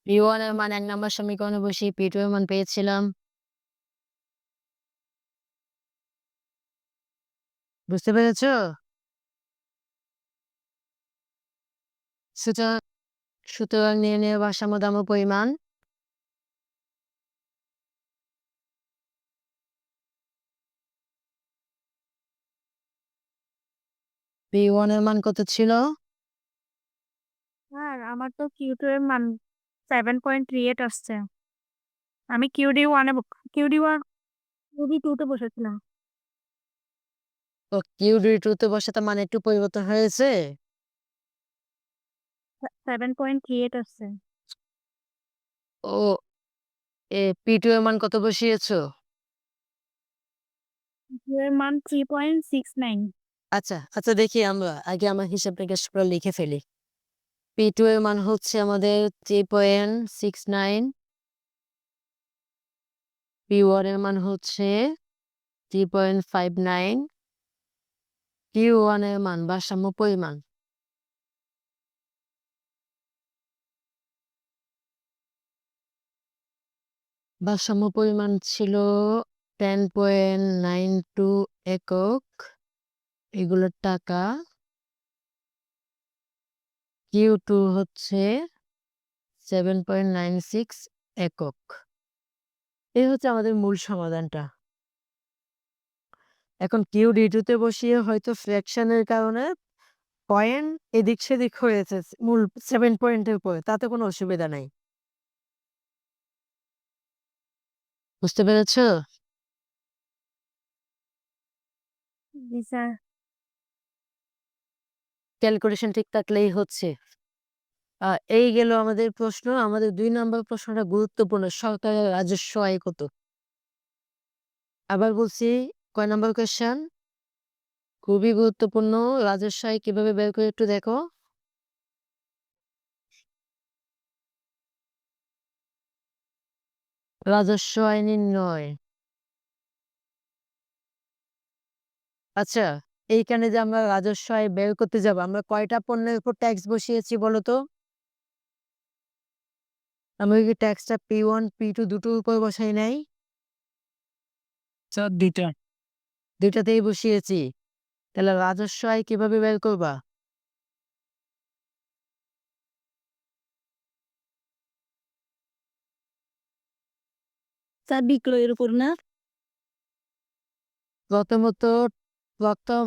P1 এর মান 1 নম্বর সমীকরণে বসিয়ে P2 এর মান পেয়েছিলাম। বুঝতে পেরেছো? সুতরাং নির্ণেয় ভারসাম্য দাম ও পরিমাণ। P1 এর মান কত ছিল? স্যার আমার তো Q2 এর মান 7.38 আসছে। আমি QD2 তে বসেছিলাম। ও QD2 তে বসাতে মানে একটু পরিবর্তন হয়েছে। 7.38 আসছে। ও P2 এর মান কত বসিয়েছো? Q এর মান 3.69 আচ্ছা দেখি, আমরা আগে আমার হিসাব নিকাশ করে লিখে ফেলি। P2 এর মান হচ্ছে আমাদের 3.69 P1 এর মান হচ্ছে 3.59, Q1 এর মান ভারসাম্য পরিমাণ। ভারসাম্য পরিমাণ ছিল 10.92 একক, এগুলোর টাকা। Q2 হচ্ছে 7.96 একক। এই হচ্ছে আমাদের মূল সমাধানটা। এখন QD2 তে বসিয়ে হয়তো ফ্র্যাকশনের কারণে পয়েন্ট এদিক সেদিক হয়েছে মূল 7 পয়েন্টের পরে, তাতে কোনো অসুবিধা নাই। বুঝতে পেরেছো? জি স্যার। ক্যালকুলেশন ঠিক থাকলেই হচ্ছে। এই গেল আমাদের প্রশ্ন। আমাদের 2 নম্বর প্রশ্নটা গুরুত্বপূর্ণ। সরকারের রাজস্ব আয় কত? আবার বলছি, কয় নম্বর কোয়েশ্চেন? খুবই গুরুত্বপূর্ণ। রাজস্ব আয় কিভাবে বের করে একটু দেখো। রাজস্ব আয় নির্ণয়। আচ্ছা, এইখানে যে আমরা রাজস্ব আয় বের করতে যাব, আমরা কয়টা পণ্যের উপর ট্যাক্স বসিয়েছি বলো তো? আমরা কি ট্যাক্সটা P1, P2 দুটোর উপর বসাই নাই? স্যার 2টা। দুইটাতেই বসিয়েছি। তাহলে রাজস্ব আয় কিভাবে বের করবা? স্যার বিক্রয়ের উপর না? প্রথমত প্রথম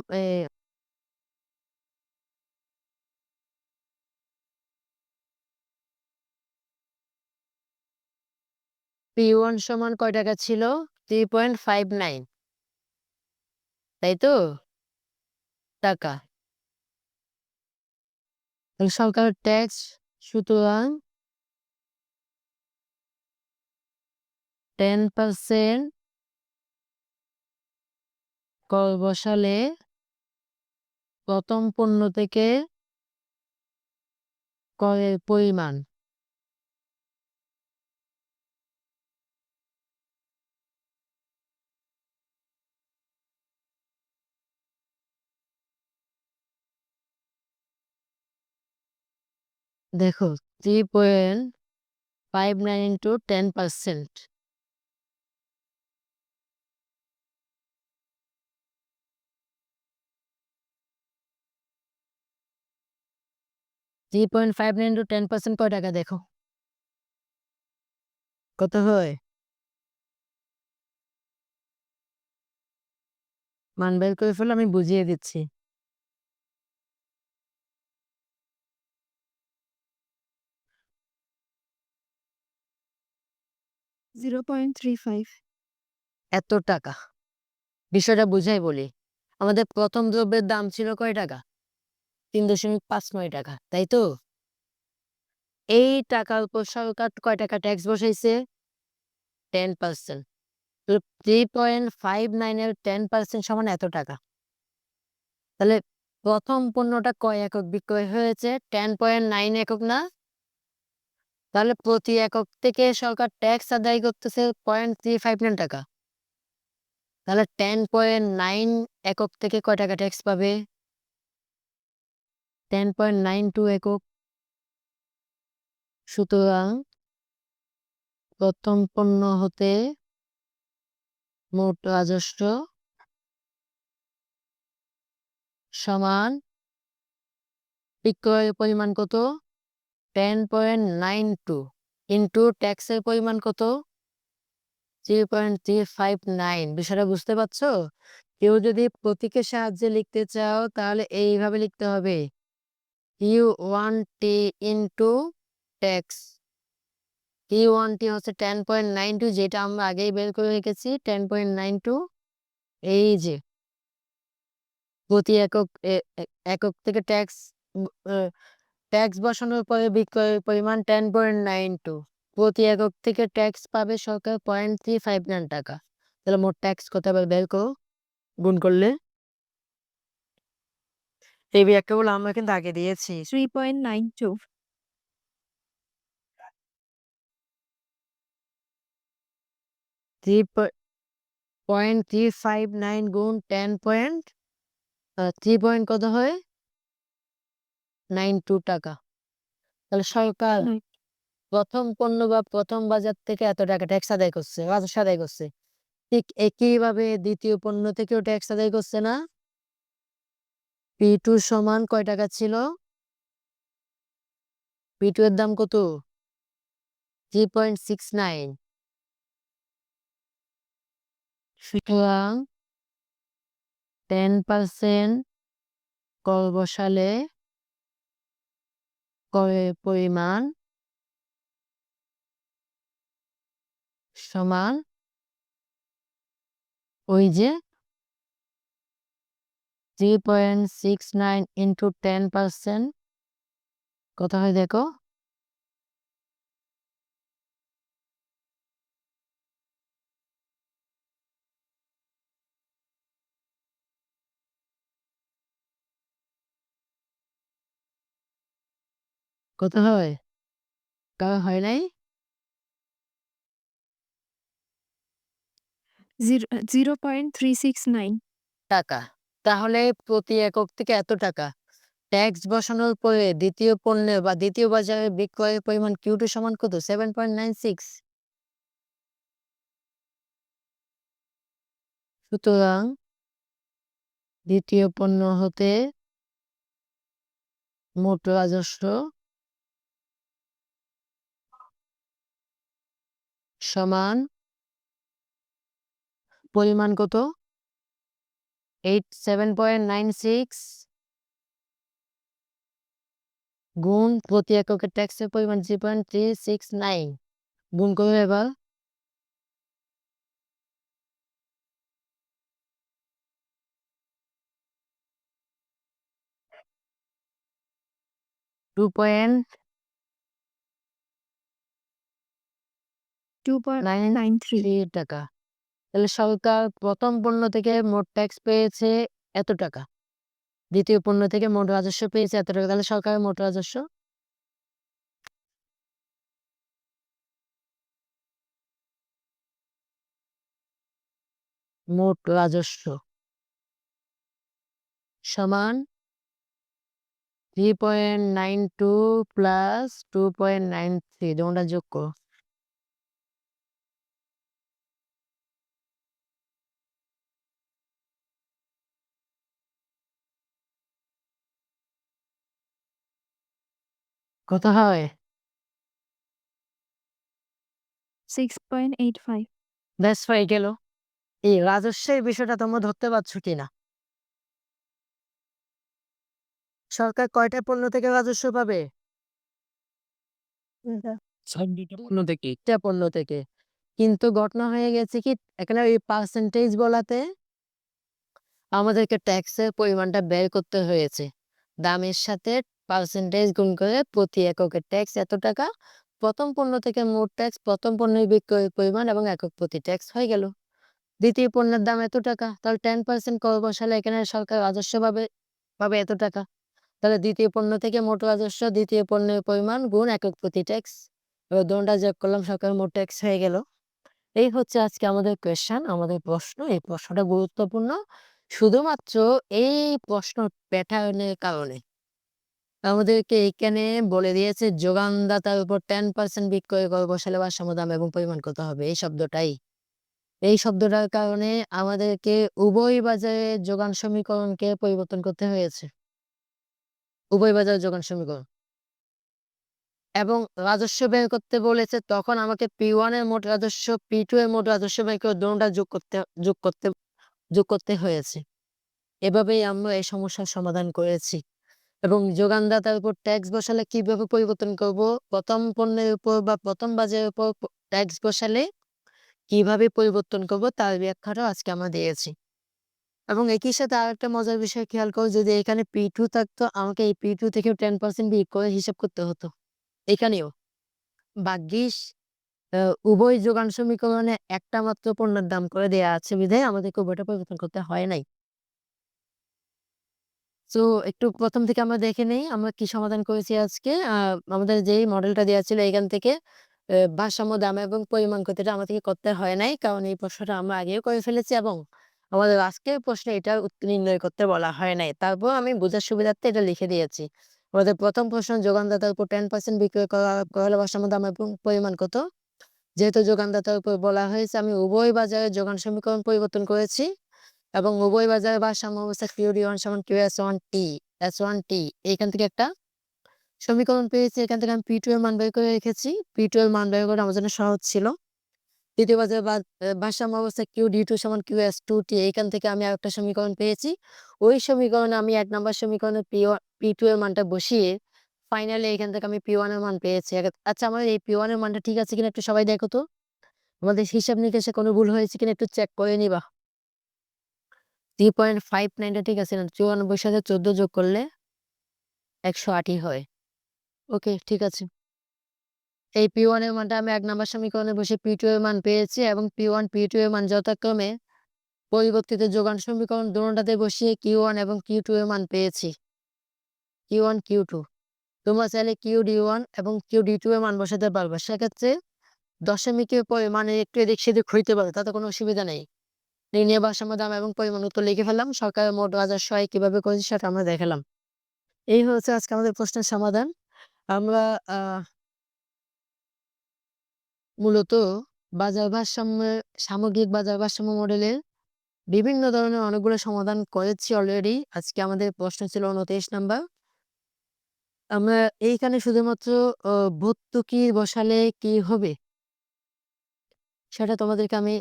P1 সমান কয় টাকা ছিল? 3.59, তাই তো? টাকা। তাহলে সরকারের ট্যাক্স, সুতরাং 10% কর বসালে প্রথম পণ্য থেকে করের পরিমাণ। দেখো 3.59 ইন্টু 10%। 3.59 ইন্টু 10% কয় টাকা দেখো? কত হয়? মান বের করে ফেলো, আমি বুঝিয়ে দিচ্ছি। 0.35। এত টাকা। বিষয়টা বুঝাই বলি। আমাদের প্রথম দ্রব্যের দাম ছিল কয় টাকা? 3.59 টাকা, তাই তো? এই টাকার উপর সরকার কয় টাকা ট্যাক্স বসাইছে? 10%। 3.59 এর 10% সমান এত টাকা। তাহলে প্রথম পণ্যটা কয় একক বিক্রয় হয়েছে? 10.9 একক না? তাহলে প্রতি একক থেকে সরকার ট্যাক্স আদায় করতেছে 0.359 টাকা। তাহলে 10.9 একক থেকে কয় টাকা ট্যাক্স পাবে? 10.92 একক। সুতরাং প্রথম পণ্য হতে মোট রাজস্ব সমান বিক্রয়ের পরিমাণ কত? 10.92 ইন্টু ট্যাক্সের পরিমাণ কত? 3.359। বিষয়টা বুঝতে পারছো? কেউ যদি প্রতীকের সাহায্যে লিখতে চাও তাহলে এইভাবে লিখতে হবে, Q1T ইন্টু ট্যাক্স। Q1T হচ্ছে 10.92, যেটা আমরা আগেই বের করে রেখেছি 10.92। এই যে প্রতি একক একক থেকে ট্যাক্স বসানোর পরে বিক্রয়ের পরিমাণ 10.92। প্রতি একক থেকে ট্যাক্স পাবে সরকার 0.359 টাকা। তাহলে মোট ট্যাক্স কত আবার বের করো গুণ করলে। এই ব্যাখ্যাগুলো আমরা কিন্তু আগে দিয়েছি। 3.92। 3.359 গুণ 3 পয়েন্ট কত হয়? 92 টাকা। তাহলে সরকার নয়। প্রথম পণ্য বা প্রথম বাজার থেকে এত টাকা ট্যাক্স আদায় করছে, রাজস্ব আদায় করছে। ঠিক একইভাবে দ্বিতীয় পণ্য থেকেও ট্যাক্স আদায় করছে না? P2 সমান কয় টাকা ছিল? P2 এর দাম কত? 3.69। সুতরাং 10% কর বসালে করের পরিমাণ সমান ওই যে 3.69 ইন্টু 10% কত হয় দেখো? কত হয়? কারো হয় নাই? 0.369 টাকা। তাহলে প্রতি একক থেকে এত টাকা। ট্যাক্স বসানোর পরে দ্বিতীয় পণ্যে বা দ্বিতীয় বাজারে বিক্রয়ের পরিমাণ Q2 সমান কত? 7.96। সুতরাং দ্বিতীয় পণ্য হতে মোট রাজস্ব সমান পরিমাণ কত? 7.96 গুণ প্রতি এককের ট্যাক্সের পরিমাণ 3.369 গুণ করো এবার। টু পয়েন্ট 2.93 টাকা। তাহলে সরকার প্রথম পণ্য থেকে মোট ট্যাক্স পেয়েছে এত টাকা, দ্বিতীয় পণ্য থেকে মোট রাজস্ব পেয়েছে এত টাকা। তাহলে সরকারের মোট রাজস্ব সমান 3.92 প্লাস 2.93 দুটোটা যোগ করো। কত হয়? 6.85 ব্যাস হয়ে গেল। এই রাজস্বের বিষয়টা তোমরা ধরতে পারছো কিনা? সরকার কয়টা পণ্য থেকে রাজস্ব পাবে? পণ্য থেকে। একটা পণ্য থেকে। কিন্তু ঘটনা হয়ে গেছে কি, এখানে ওই পার্সেন্টেজ বলাতে আমাদেরকে ট্যাক্সের পরিমাণটা বের করতে হয়েছে। দামের সাথে পার্সেন্টেজ গুণ করে প্রতি এককের ট্যাক্স এত টাকা। প্রথম পণ্য থেকে মোট ট্যাক্স, প্রথম পণ্যের বিক্রয়ের পরিমাণ এবং একক প্রতি ট্যাক্স হয়ে গেল। দ্বিতীয় পণ্যের দাম এত টাকা, তাহলে 10% কর বসালে এখানে সরকার রাজস্ব পাবে এত টাকা। তাহলে দ্বিতীয় পণ্য থেকে মোট রাজস্ব, দ্বিতীয় পণ্যের পরিমাণ গুণ একক প্রতি ট্যাক্স, এবার দুটোটা যোগ করলাম, সরকারের মোট ট্যাক্স হয়ে গেল। এই হচ্ছে আজকে আমাদের কোয়েশ্চেন, আমাদের প্রশ্ন। এই প্রশ্নটা গুরুত্বপূর্ণ শুধুমাত্র এই প্রশ্ন প্যাটার্নের কারণে। আমাদেরকে এখানে বলে দিয়েছে যোগানদাতার উপর 10% বিক্রয় কর বসালে ভারসাম্য দাম এবং পরিমাণ কত হবে, এই শব্দটাই। এই শব্দটার কারণে আমাদেরকে উভয় বাজারে যোগান সমীকরণকে পরিবর্তন করতে হয়েছে। উভয় বাজার যোগান সমীকরণ এবং রাজস্ব বের করতে বলেছে, তখন আমাকে P1 এর মোট রাজস্ব, P2 এর মোট রাজস্ব বের করে দুটোটা যোগ করতে হয়েছে। এভাবেই আমরা এই সমস্যার সমাধান করেছি। এবং যোগানদাতার উপর ট্যাক্স বসালে কিভাবে পরিবর্তন করব, প্রথম পণ্যের উপর বা প্রথম বাজারের উপর ট্যাক্স বসালে কিভাবে পরিবর্তন করব তার ব্যাখ্যাটাও আজকে আমরা দিয়েছি। এবং একই সাথে আরেকটা মজার বিষয় খেয়াল করো, যদি এখানে P2 থাকতো আমাকে এই P2 থেকেও 10% বিয়োগ করে হিসাব করতে হতো। এখানেও ভাগ্যিস উভয় যোগান সমীকরণে একটা মাত্র পণ্যের দাম করে দেয়া আছে বিধায় আমাদেরকে উভয়টা পরিবর্তন করতে হয় নাই। তো একটু প্রথম থেকে আমরা দেখে নেই আমরা কি সমাধান করেছি আজকে। আমাদের যেই মডেলটা দেওয়া ছিল এখান থেকে ভারসাম্য দাম এবং পরিমাণ কত এটা আমাদেরকে করতে হয় নাই। কারণ এই প্রশ্নটা আমরা আগেও করে ফেলেছি এবং আমাদের আজকের প্রশ্নে এটার নির্ণয় করতে বলা হয় নাই। তারপর আমি বোঝার সুবিধার্থে এটা লিখে দিয়েছি। আমাদের প্রথম প্রশ্ন যোগানদাতার উপর 10% বিক্রয় করা হলে ভারসাম্য দাম এবং পরিমাণ কত? যেহেতু যোগানদাতার উপর বলা হয়েছে আমি উভয় বাজারের যোগান সমীকরণ পরিবর্তন করেছি এবং উভয় বাজারের ভারসাম্য অবস্থা QD1 সমান QS1T S1T এইখান থেকে একটা সমীকরণ পেয়েছি। এখান থেকে আমি P2 এর মান বের করে রেখেছি। P2 এর মান বের করা আমার জন্য সহজ ছিল। দ্বিতীয় বাজারের ভারসাম্য অবস্থা QD2 সমান QS2T এইখান থেকে আমি আরেকটা সমীকরণ পেয়েছি। ওই সমীকরণে আমি ১ নাম্বার সমীকরণে P2 এর মানটা বসিয়ে ফাইনালি এখান থেকে আমি P1 এর মান পেয়েছি। আচ্ছা আমার এই P1 এর মানটা ঠিক আছে কিনা একটু সবাই দেখো তো? আমাদের হিসাব নিকেশে কোনো ভুল হয়েছে কিনা একটু চেক করে নিবা। 3.59 টা ঠিক আছে না? 94 সাথে 14 যোগ করলে 108ই হয়। ওকে, ঠিক আছে। এই P1 এর মানটা আমি ১ নাম্বার সমীকরণে বসে P2 এর মান পেয়েছি এবং P1, P2 এর মান যথাক্রমে পরিবর্তিত যোগান সমীকরণ দোনোটাতে বসিয়ে Q1 এবং Q2 এর মান পেয়েছি। Q1, Q2 তোমরা চাইলে QD1 এবং QD2 এর মান বসাতে পারবে। সেক্ষেত্রে দশমিকের পরে মানে একটু এদিক সেদিক হইতে পারে, তাতে কোনো অসুবিধা নেই। নির্ণয় ভারসাম্য দাম এবং পরিমাণ উত্তর লিখে ফেললাম। সরকারের মোট রাজস্ব আয় কিভাবে করেছে সেটা আমরা দেখালাম। এই হচ্ছে আজকে আমাদের প্রশ্নের সমাধান। আমরা মূলত বাজার ভারসাম্যের সামগ্রিক বাজার ভারসাম্য মডেলের বিভিন্ন ধরনের অনেকগুলো সমাধান করেছি অলরেডি। আজকে আমাদের প্রশ্ন ছিল ২৯ নাম্বার। আমরা এইখানে শুধুমাত্র ভর্তুকি বসালে কি হবে সেটা তোমাদেরকে আমি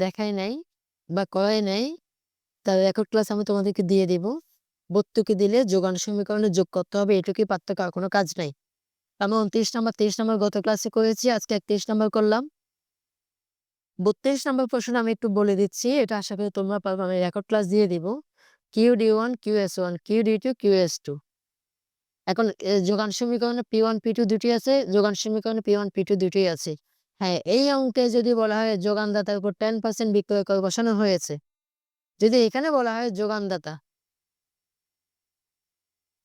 দেখাই নাই বা করাই নাই। তার রেকর্ড ক্লাস আমি তোমাদেরকে দিয়ে দিব। ভর্তুকি দিলে যোগান সমীকরণে যোগ করতে হবে, এটুকুই পার্থক্য, আর কোনো কাজ নাই। আমরা ২৯ নাম্বার ২৩ নাম্বার গত ক্লাসে করেছি, আজকে ৩১ নাম্বার করলাম। ৩২ নাম্বার প্রশ্নটা আমি একটু বলে দিচ্ছি, এটা আশা করি তোমরা পারবে। আমি রেকর্ড ক্লাস দিয়ে দিব। QD1 QS1 QD2 QS2 এখন যোগান সমীকরণে P1 P2 দুটি আছে, যোগান সমীকরণে P1 P2 দুটোই আছে। হ্যাঁ, এই অঙ্কে যদি বলা হয় যোগানদাতার উপর 10% বিক্রয় কর বসানো হয়েছে, যদি এখানে বলা হয় যোগানদাতা,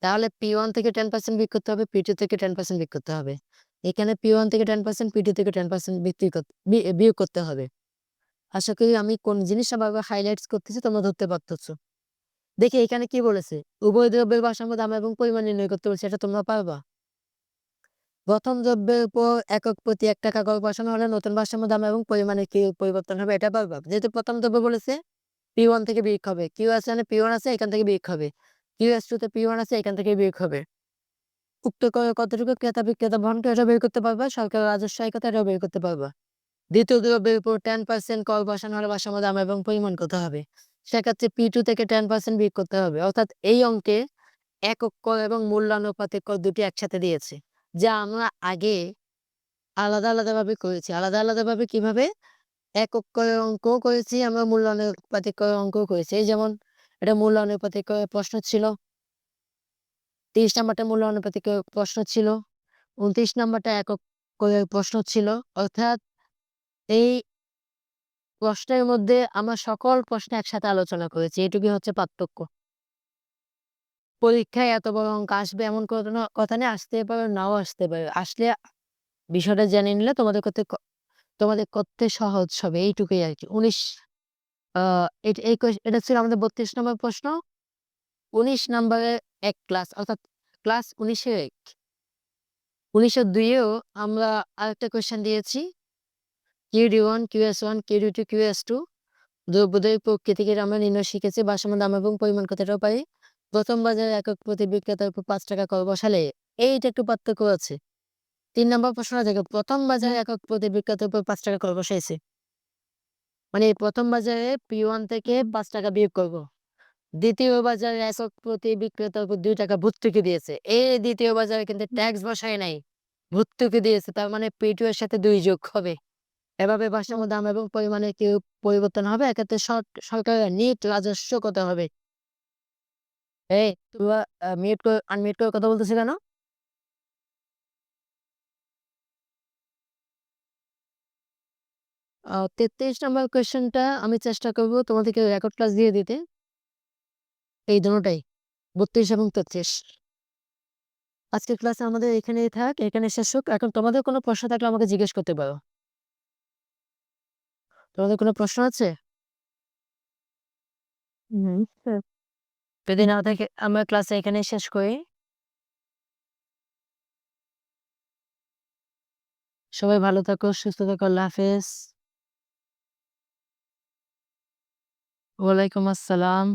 তাহলে P1 থেকে 10% বিয়োগ করতে হবে, P2 থেকে 10% বিয়োগ করতে হবে। এখানে P1 থেকে 10% P2 থেকে 10% বিয়োগ করতে হবে। আশা করি আমি কোন জিনিসটা বারবার হাইলাইটস করতেছি তোমরা ধরতে পারতেছো। দেখি এখানে কি বলেছে, উভয় দ্রব্যের ভারসাম্য দাম এবং পরিমাণ নির্ণয় করতে বলছে, এটা তোমরা পারবা। প্রথম দ্রব্যের উপর একক প্রতি ১ টাকা কর বসানো হলে নতুন ভারসাম্য দাম এবং পরিমাণে কি পরিবর্তন হবে এটা পারবা। যেহেতু প্রথম দ্রব্য বলেছে P1 থেকে বিয়োগ হবে, P1 আছে এখান থেকে বিয়োগ হবে, QS2 তে P1 আছে এখান থেকে বিয়োগ হবে। উক্ত করে কতটুকু ক্রেতা বিক্রেতা বহন করে এটা বের করতে পারবা, সরকারের রাজস্ব আয় কত এটাও বের করতে পারবা। দ্বিতীয় দ্রব্যের উপর 10% কর বসানো হলে ভারসাম্য দাম এবং পরিমাণ কত হবে, সেক্ষেত্রে P2 থেকে 10% বিয়োগ করতে হবে। অর্থাৎ এই অঙ্কে একক কর এবং মূল্যানুপাতিক কর দুটি একসাথে দিয়েছে, যা আমরা আগে আলাদা আলাদাভাবে করেছি। আলাদা আলাদাভাবে কিভাবে? একক করের অঙ্কও করেছি আমরা, মূল্যানুপাতিক করের অঙ্কও করেছি। এই যেমন এটা মূল্যানুপাতিক করের প্রশ্ন ছিল, ৩০ নাম্বারটা মূল্যানুপাতিক করের প্রশ্ন ছিল, ২৯ নাম্বারটা একক করের প্রশ্ন ছিল। অর্থাৎ এই প্রশ্নের মধ্যে আমরা সকল প্রশ্ন একসাথে আলোচনা করেছি, এটুকুই হচ্ছে পার্থক্য। পরীক্ষায় এত বড় অঙ্ক আসবে এমন কোনো কথা নেই, আসতে পারে নাও আসতে পারে। আসলে বিষয়টা জেনে নিলে তোমাদের করতে সহজ হবে, এইটুকুই আরকি। ১৯ এটা ছিল আমাদের ৩২ নম্বর প্রশ্ন। ১৯ নাম্বারের ১ ক্লাস, অর্থাৎ ক্লাস ১৯ এর ১। ১৯ এর ২ এও আমরা আরেকটা কোয়েশ্চেন দিয়েছি। QD1 QS1 QD2 QS2 দ্রব্যদ্বয়ের প্রকৃতিকে আমরা নির্ণয় শিখেছি। ভারসাম্য দাম এবং পরিমাণ কতটাও পারি। প্রথম বাজারে একক প্রতি বিক্রেতার উপর ৫ টাকা কর বসালে, এইটা একটু পার্থক্য আছে। ৩ নম্বর প্রশ্নটা দেখো, প্রথম বাজারে একক প্রতি বিক্রেতার উপর ৫ টাকা কর বসাইছে। মানে প্রথম বাজারে P1 থেকে ৫ টাকা বিয়োগ করব। দ্বিতীয় বাজারে একক প্রতি বিক্রেতার উপর ২ টাকা ভর্তুকি দিয়েছে। এই দ্বিতীয় বাজারে কিন্তু ট্যাক্স বসায় নাই, ভর্তুকি দিয়েছে। তার মানে P2 এর সাথে ২ যোগ হবে। এভাবে ভারসাম্য দাম এবং পরিমাণে কি পরিবর্তন হবে? এক্ষেত্রে সরকারের নিট রাজস্ব কত হবে? এই তোমরা মিউট করে আনমিউট করে কথা বলতেছো কেন? ৩৩ নম্বর কোয়েশ্চেনটা আমি চেষ্টা করব তোমাদেরকে রেকর্ড ক্লাস দিয়ে দিতে। এই দোনোটাই ৩২ এবং ৩৩। আজকের ক্লাস আমাদের এখানেই থাক, এখানে শেষ হোক। এখন তোমাদের কোনো প্রশ্ন থাকলে আমাকে জিজ্ঞেস করতে পারো। তোমাদের কোনো প্রশ্ন আছে? স্যার। যদি না থাকে আমরা ক্লাস এখানেই শেষ করি। সবাই ভালো থাকো, সুস্থ থাকো। আল্লাহ হাফেজ। ওয়ালাইকুম আসসালাম।